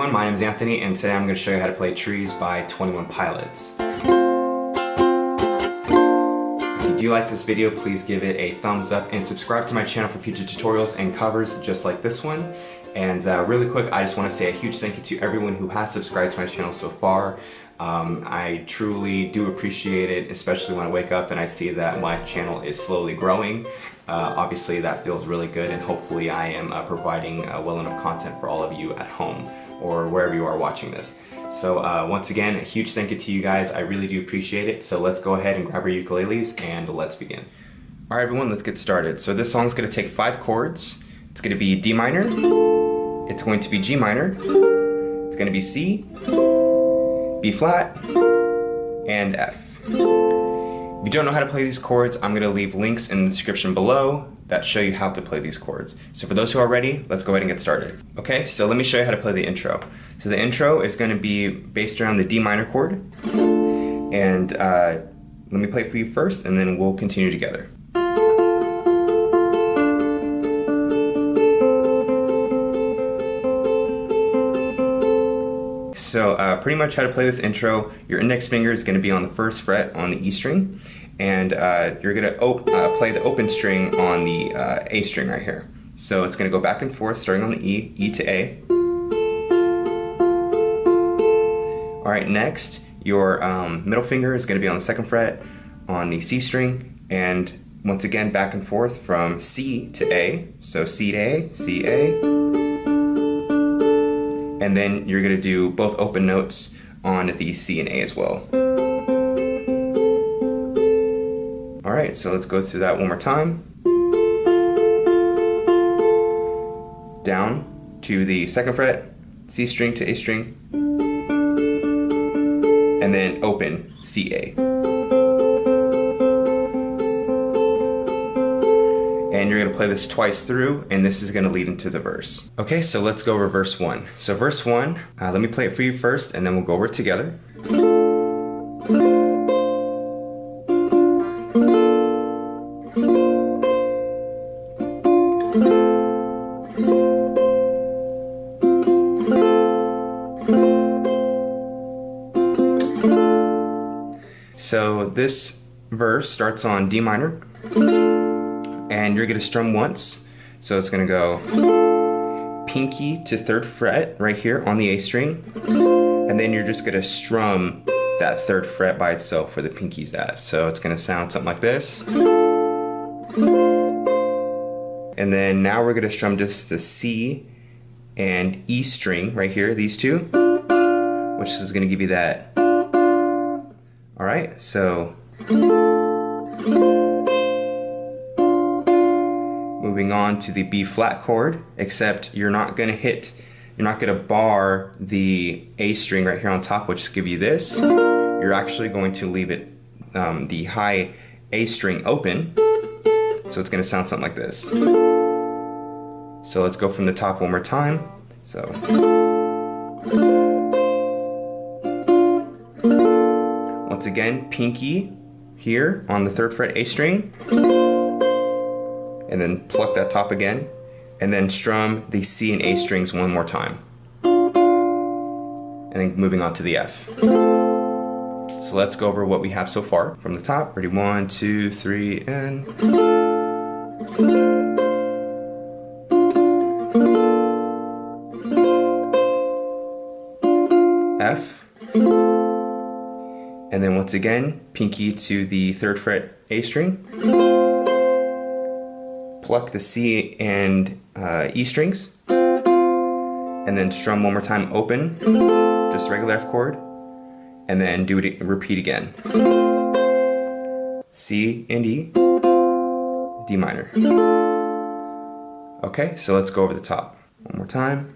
everyone, my name is Anthony and today I'm going to show you how to play Trees by 21 Pilots. If you do like this video, please give it a thumbs up and subscribe to my channel for future tutorials and covers just like this one. And really quick, I just want to say a huge thank you to everyone who has subscribed to my channel so far. I truly do appreciate it, especially when I wake up and I see that my channel is slowly growing. Obviously that feels really good, and hopefully I am providing well enough content for all of you at home or wherever you are watching this. So once again, a huge thank you to you guys. I really do appreciate it. So let's go ahead and grab our ukuleles and let's begin. Alright everyone, let's get started. So this song's going to take 5 chords. It's going to be D minor, it's going to be G minor, it's going to be C, B flat, and F. If you don't know how to play these chords, I'm going to leave links in the description below that show you how to play these chords. So for those who are ready, let's go ahead and get started. Okay, so let me show you how to play the intro. So the intro is going to be based around the D minor chord, and let me play it for you first and then we'll continue together. So pretty much how to play this intro, your index finger is going to be on the 1st fret on the E string, and you're going to play the open string on the A string right here. So it's going to go back and forth starting on the E, E to A. Alright, next your middle finger is going to be on the 2nd fret on the C string, and once again back and forth from C to A. So C to A, C, A. And then you're going to do both open notes on the C and A as well. Alright, so let's go through that one more time. Down to the 2nd fret, C string to A string, and then open, C, A. And you're going to play this twice through, and this is going to lead into the verse. Okay, so let's go over verse 1. So verse 1, let me play it for you first, and then we'll go over it together. So this verse starts on D minor, and you're going to strum once. So it's going to go pinky to 3rd fret right here on the A string, and then you're just going to strum that 3rd fret by itself where the pinky's at. So it's going to sound something like this. And then now we're going to strum just the C and E string right here, these two, which is going to give you that. Alright, so moving on to the B flat chord, except you're not going to bar the A string right here on top, which will give you this. You're actually going to leave it, the high A string open, so it's going to sound something like this. So let's go from the top one more time. So once again, pinky here on the 3rd fret A string, and then pluck that top again, and then strum the C and A strings one more time, and then moving on to the F. So let's go over what we have so far from the top. Ready? 1, 2, 3, and F. And then once again, pinky to the 3rd fret A string, pluck the C and E strings, and then strum one more time open, just regular F chord, and then do it, repeat again. C and E, D minor. Okay, so let's go over the top one more time.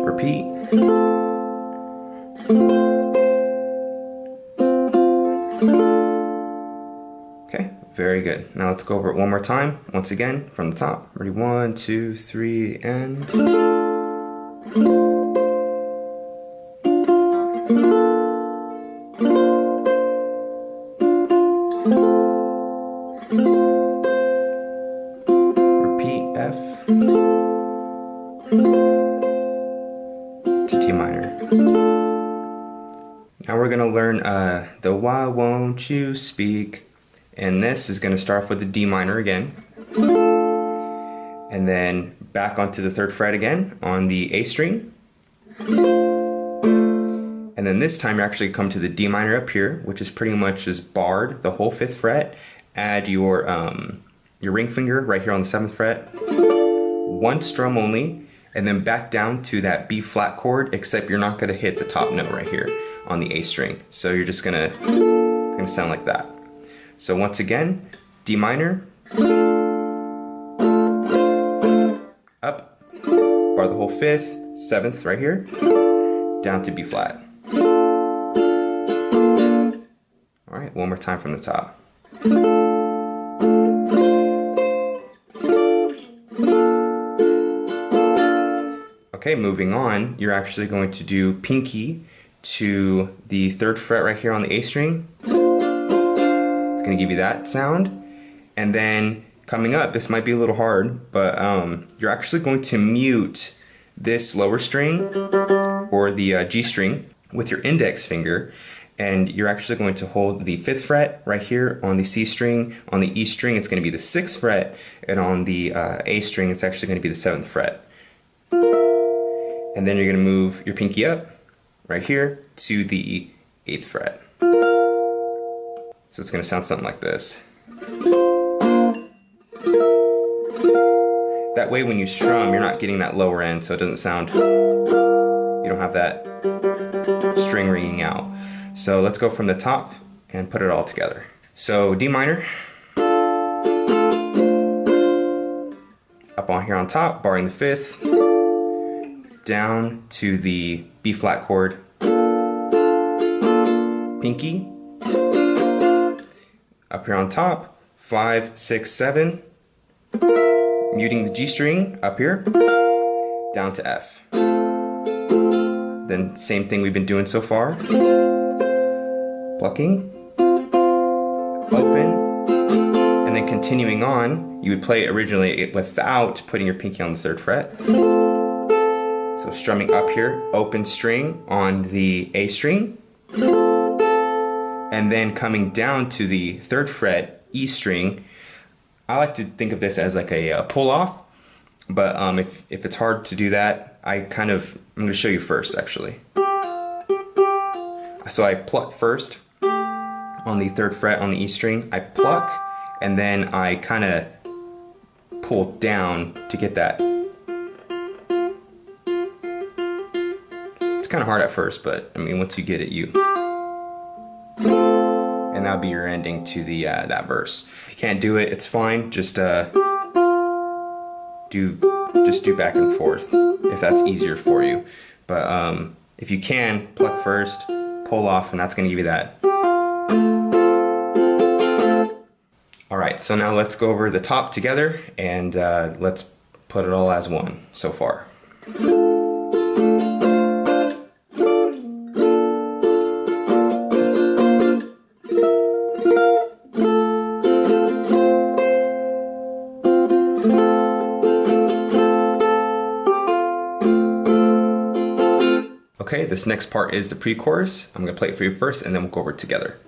Repeat. Okay, very good. Now let's go over it one more time, once again, from the top. Ready? 1, 2, 3, and Now we're gonna learn the Why Won't You Speak, and this is gonna start off with the D minor again, and then back onto the 3rd fret again on the A string, and then this time you actually come to the D minor up here, which is pretty much just barred the whole 5th fret. Add your ring finger right here on the 7th fret, 1 strum only, and then back down to that B flat chord, except you're not gonna hit the top note right here on the A string. So you're just gonna sound like that. So once again, D minor, up, bar the whole 5th, 7th right here, down to B flat. All right, one more time from the top. Okay, moving on, you're actually going to do pinky to the 3rd fret right here on the A string. It's going to give you that sound. And then coming up, this might be a little hard, but you're actually going to mute this lower string or the G string with your index finger, and you're actually going to hold the 5th fret right here on the C string. On the E string, it's going to be the 6th fret, and on the A string, it's actually going to be the 7th fret. And then you're going to move your pinky up right here to the 8th fret. So it's going to sound something like this. That way when you strum, you're not getting that lower end, so it doesn't sound, you don't have that string ringing out. So let's go from the top and put it all together. So D minor, up on here on top, barring the 5th, down to the B flat chord, pinky, up here on top, 5, 6, 7, muting the G string up here, down to F. Then same thing we've been doing so far. Plucking, open, and then continuing on, you would play it originally without putting your pinky on the 3rd fret. So strumming up here, open string on the A string, and then coming down to the 3rd fret, E string. I like to think of this as like a pull off, but if it's hard to do that, I'm going to show you first actually. So I pluck first on the 3rd fret on the E string, I pluck, and then I kind of pull down to get that. It's kind of hard at first, but I mean once you get it, and that'll be your ending to the that verse. If you can't do it, it's fine. Just do back and forth if that's easier for you. But if you can, pluck first, pull off, and that's going to give you that. All right, so now let's go over the top together, and let's put it all as one so far. Okay, this next part is the pre-chorus. I'm going to play it for you first, and then we'll go over it together.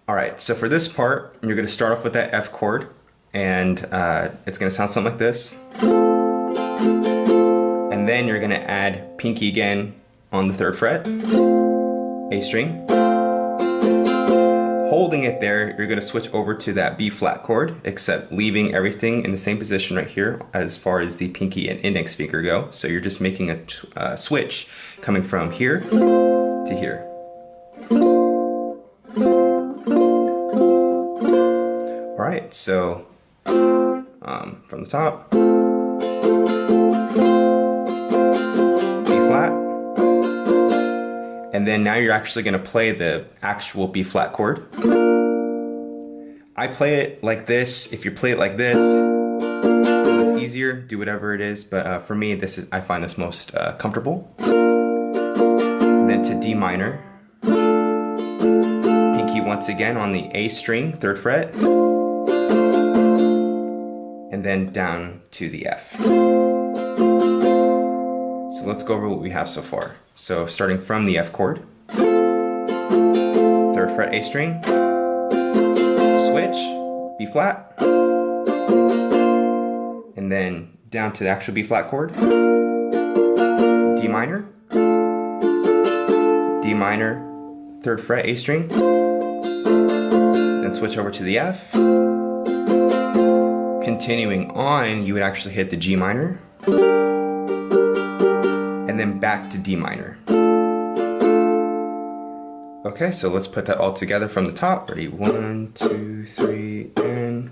Alright, so for this part, you're going to start off with that F chord, and it's going to sound something like this. And then you're going to add pinky again on the 3rd fret, A string. Holding it there, you're going to switch over to that B flat chord, except leaving everything in the same position right here as far as the pinky and index finger go. So you're just making a switch coming from here to here. Alright, so from the top, and then now you're actually going to play the actual B flat chord. I play it like this. If you play it like this, it's easier. Do whatever it is, but for me, I find this most comfortable. then to D minor. Pinky once again on the A string, 3rd fret. And then down to the F. So let's go over what we have so far. So starting from the F chord, 3rd fret A string, switch, B flat, and then down to the actual B flat chord, D minor, 3rd fret A string, then switch over to the F. Continuing on, you would actually hit the G minor, and then back to D minor. Okay, so let's put that all together from the top. Ready? 1, 2, 3, and...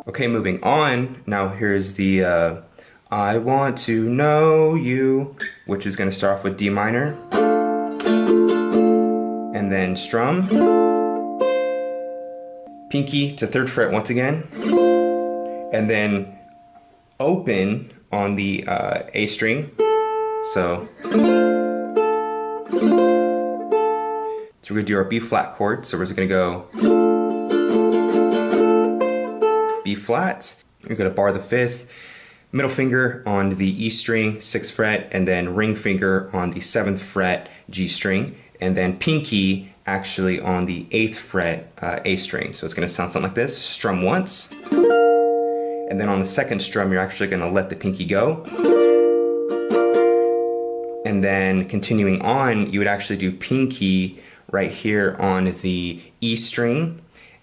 Okay, moving on. Now here's the I want to know you, which is going to start off with D minor, and then strum, pinky to 3rd fret once again, and then open on the A string. So we're going to do our B flat chord. So we're just going to go B flat. You're going to bar the 5th, middle finger on the E string, 6th fret, and then ring finger on the 7th fret G string, and then pinky actually on the 8th fret A string. So it's going to sound something like this. Strum once, and then on the 2nd strum you're actually going to let the pinky go. And then continuing on, you would actually do pinky right here on the E string,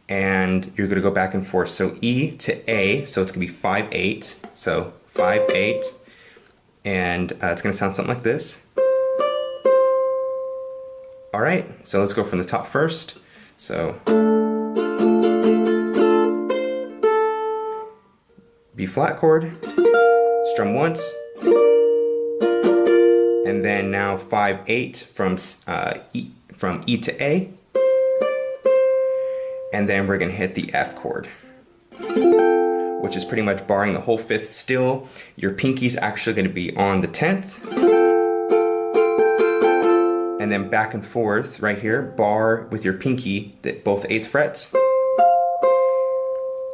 and you're going to go back and forth. So E to A, so it's going to be 5-8. So 5-8, and it's going to sound something like this. All right, so let's go from the top first. So B flat chord, strum once, and then now 5-8 from E to A. And then we're going to hit the F chord, which is pretty much barring the whole 5th still. Your pinky's actually going to be on the 10th. And then back and forth right here, bar with your pinky, both 8th frets.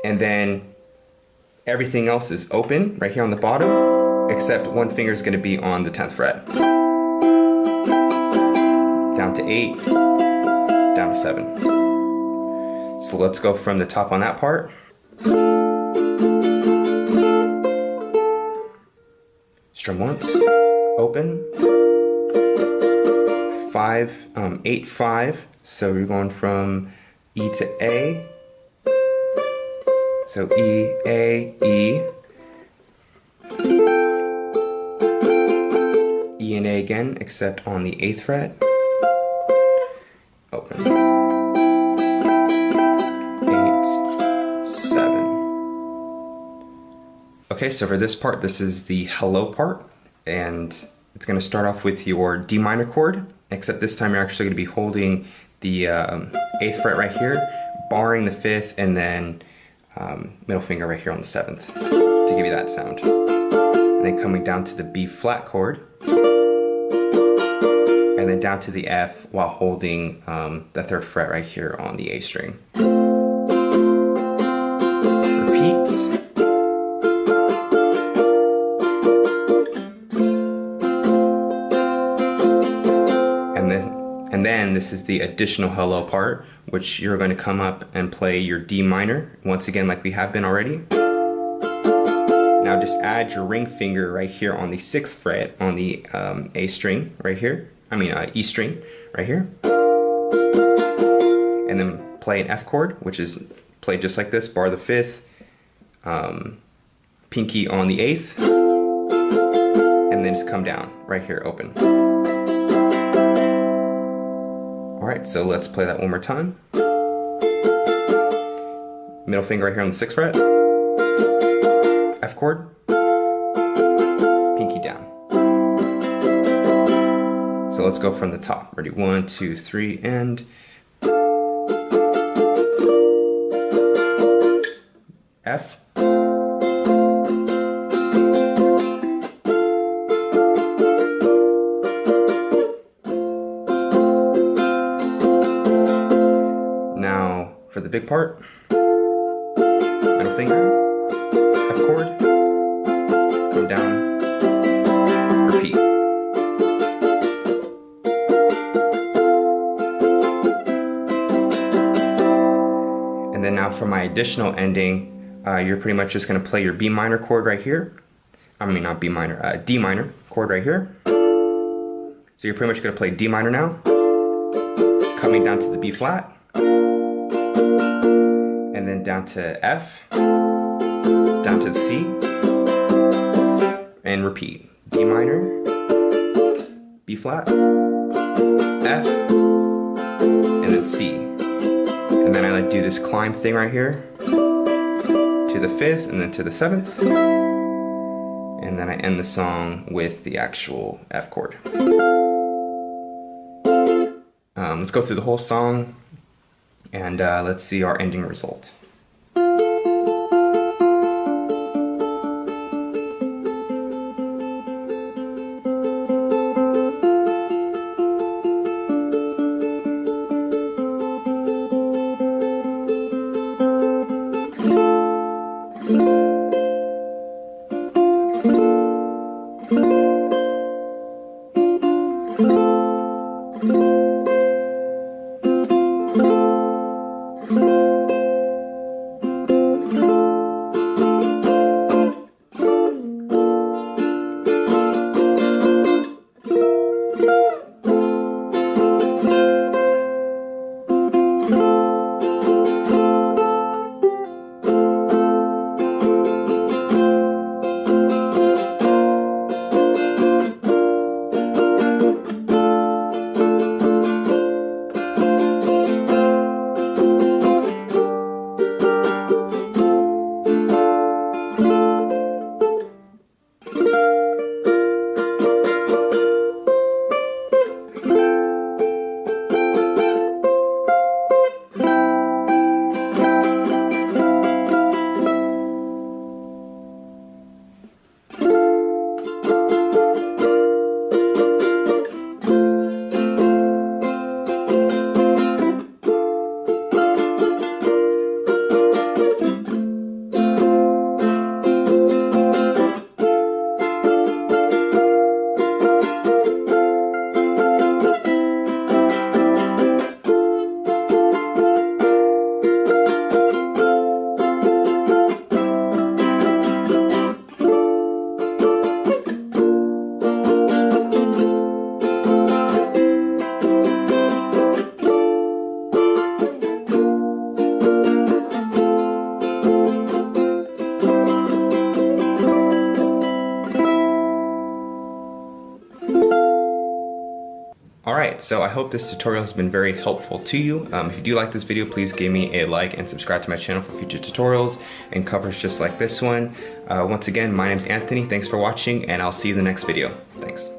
And then everything else is open right here on the bottom, except one finger is going to be on the 10th fret. Down to 8, down to 7. So let's go from the top on that part. Strum once, open, 8-5. So we're going from E to A. So E, A, E. E and A again, except on the 8th fret. Open. 8, 7. Okay, so for this part, this is the hello part, and it's going to start off with your D minor chord, except this time you're actually going to be holding the 8th fret right here, barring the 5th, and then middle finger right here on the 7th to give you that sound. And then coming down to the B flat chord, and then down to the F while holding the 3rd fret right here on the A string. Repeat. And then this is the additional hello part, which you're going to come up and play your D minor, once again like we have been already. Now just add your ring finger right here on the 6th fret on the A string right here, E string right here. And then play an F chord, which is played just like this, bar the 5th, pinky on the 8th, and then just come down right here, open. Alright, so let's play that one more time. Middle finger right here on the 6th fret, F chord, pinky down. So let's go from the top. Ready? 1, 2, 3, and F. Now for the big part, middle finger, F chord, come down, repeat. And then now for my additional ending, you're pretty much just going to play your B minor chord right here. I mean, not B minor, D minor chord right here. So you're pretty much going to play D minor now, coming down to the B flat, and then down to F, down to the C, and repeat. D minor, B flat, F, and then C. And then I like do this climb thing right here to the 5th and then to the 7th. And then I end the song with the actual F chord. Let's go through the whole song and let's see our ending result. Alright, so I hope this tutorial has been very helpful to you. If you do like this video, please give me a like and subscribe to my channel for future tutorials and covers just like this one. Once again, my name's Anthony, thanks for watching, and I'll see you in the next video. Thanks.